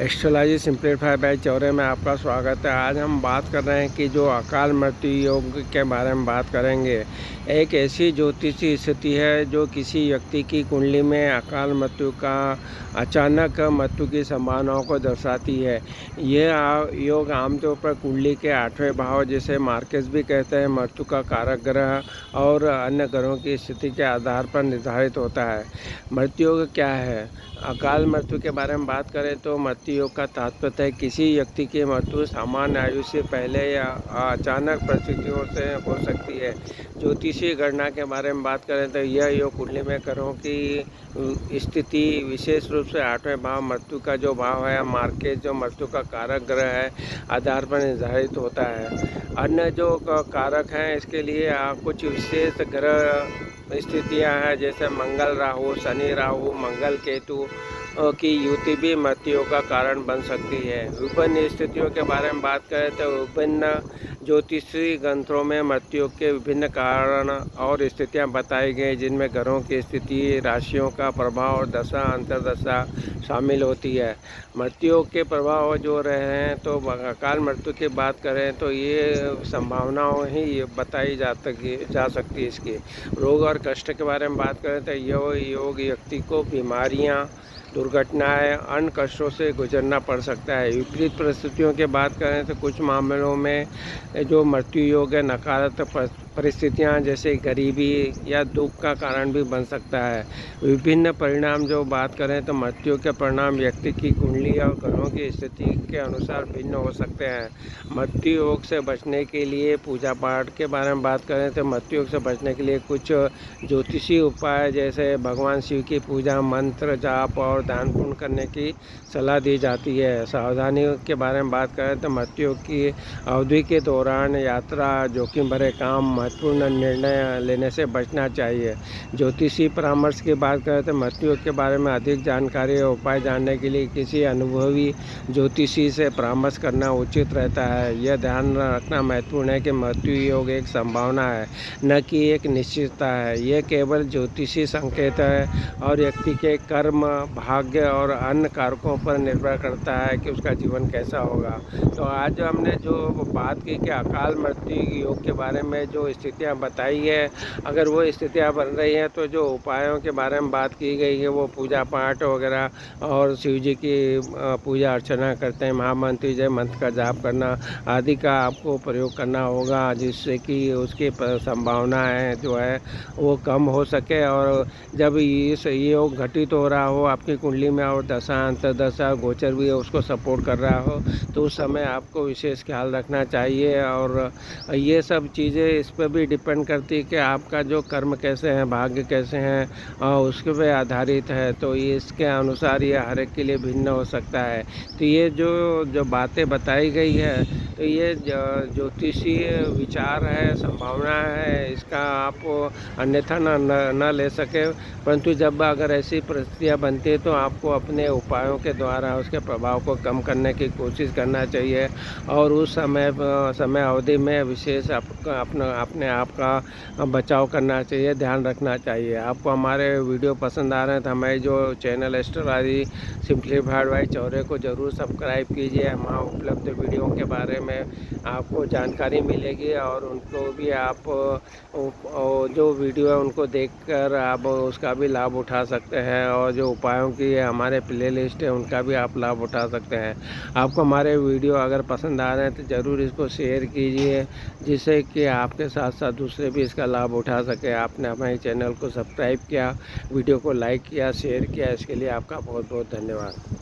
Astrology simplified by Chaure में आपका स्वागत है। आज हम बात कर रहे हैं कि जो अकाल मृत्यु योग के बारे में बात करेंगे। एक ऐसी ज्योतिषी स्थिति है जो किसी व्यक्ति की कुंडली में अकाल मृत्यु का अचानक मृत्यु की संभावनाओं को दर्शाती है। यह योग आमतौर पर कुंडली के 8वें भाव, जिसे मार्केस भी कहते हैं, मृत्यु का कारक ग्रह और अन्य ग्रहों की स्थिति के आधार पर निर्धारित होता है। मृत्यु योग क्या है? अकाल मृत्यु के बारे में बात करें तो मृत्यु योग का तात्पर्य है किसी व्यक्ति की मृत्यु सामान्य आयु से पहले या अचानक परिस्थितियों से हो सकती है। ज्योतिषीय गणना के बारे में बात करें तो यह योग कुंडली में ग्रहों की स्थिति, विशेष रूप से 8वें भाव, मृत्यु का जो भाव है, मार्केस जो मृत्यु का कारक ग्रह है, आधार पर निर्धारित होता है। अन्य जो कारक हैं इसके लिए कुछ विशेष ग्रह स्थितियां हैं, जैसे मंगल राहु, शनि राहु, मंगल केतु की युति भी मृत्यु का कारण बन सकती है। विभिन्न स्थितियों के बारे में बात करें तो विभिन्न ज्योतिषीय ग्रंथों में मृत्यु के विभिन्न कारण और स्थितियां बताई गई, जिनमें ग्रहों की स्थिति, राशियों का प्रभाव और दशा अंतर्दशा शामिल होती है। मृत्यु के प्रभाव जो रहे हैं, तो अकाल मृत्यु की बात करें तो ये संभावनाओं ही बताई जा सकती है। इसकी रोग और कष्ट के बारे में बात करें तो यह योग व्यक्ति को बीमारियां, दुर्घटनाएं, अन्य कष्टों से गुजरना पड़ सकता है। विपरीत परिस्थितियों की बात करें तो कुछ मामलों में जो मृत्यु योग है, नकारात्मक परिस्थितियां जैसे गरीबी या दुख का कारण भी बन सकता है। विभिन्न परिणाम जो बात करें तो मृत्यु के परिणाम व्यक्ति की कुंडली और ग्रहों की स्थिति के अनुसार भिन्न हो सकते हैं। मृत्यु योग से बचने के लिए पूजा पाठ के बारे में बात करें तो मृत्यु योग से बचने के लिए कुछ ज्योतिषीय उपाय जैसे भगवान शिव की पूजा, मंत्र जाप और दान पुण्य करने की सलाह दी जाती है। सावधानी के बारे में बात करें तो मृत्यु की अवधि के दौरान यात्रा, जोखिम भरे काम, महत्वपूर्ण निर्णय लेने से बचना चाहिए। ज्योतिषीय परामर्श की बात करें तो मृत्यु के बारे में अधिक जानकारी और उपाय जानने के लिए किसी अनुभवी ज्योतिषी से परामर्श करना उचित रहता है। यह ध्यान रखना महत्वपूर्ण है कि मृत्यु योग एक संभावना है, न कि एक निश्चितता है। यह केवल ज्योतिषी संकेत है और व्यक्ति के कर्म, भाग्य और अन्य कारकों पर निर्भर करता है कि उसका जीवन कैसा होगा। तो आज हमने जो बात की कि अकाल मृत्यु योग के बारे में जो स्थितियां बताई है, अगर वो स्थितियां बन रही हैं तो जो उपायों के बारे में बात की गई है वो पूजा पाठ वगैरह और शिव जी की पूजा अर्चना करते हैं, महामंत्री जय मंत्र का जाप करना आदि का आपको प्रयोग करना होगा, जिससे कि उसकी संभावनाएं जो है वो कम हो सके। और जब ये योग घटित हो रहा हो आपकी कुंडली में और दशा अंतर्दशा गोचर भी उसको सपोर्ट कर रहा हो, तो उस समय आपको विशेष ख्याल रखना चाहिए। और ये सब चीज़ें इस पर भी डिपेंड करती है कि आपका जो कर्म कैसे हैं, भाग्य कैसे हैं, और उसके पे आधारित है। तो ये इसके अनुसार ये हर एक के लिए भिन्न हो सकता है। तो ये जो बातें बताई गई है, तो ये ज्योतिषीय विचार है, संभावना है, इसका आप अन्यथा न ले सके। परंतु जब अगर ऐसी परिस्थितियाँ बनती है तो आपको अपने उपायों के द्वारा उसके प्रभाव को कम करने की कोशिश करना चाहिए और उस समय अवधि में विशेष अपने आप का बचाव करना चाहिए, ध्यान रखना चाहिए। आपको हमारे वीडियो पसंद आ रहे हैं तो हमारे जो channel astrology simplified by Chaure को ज़रूर सब्सक्राइब कीजिए। वहाँ उपलब्ध वीडियो के बारे में आपको जानकारी मिलेगी और उनको भी आप जो वीडियो है उनको देखकर आप उसका भी लाभ उठा सकते हैं, और जो उपायों की हमारे प्लेलिस्ट है उनका भी आप लाभ उठा सकते हैं। आपको हमारे वीडियो अगर पसंद आ रहे हैं तो ज़रूर इसको शेयर कीजिए, जिससे कि आपके साथ साथ दूसरे भी इसका लाभ उठा सके। आपने हमारे चैनल को सब्सक्राइब किया, वीडियो को लाइक किया, शेयर किया, इसके लिए आपका बहुत बहुत धन्यवाद।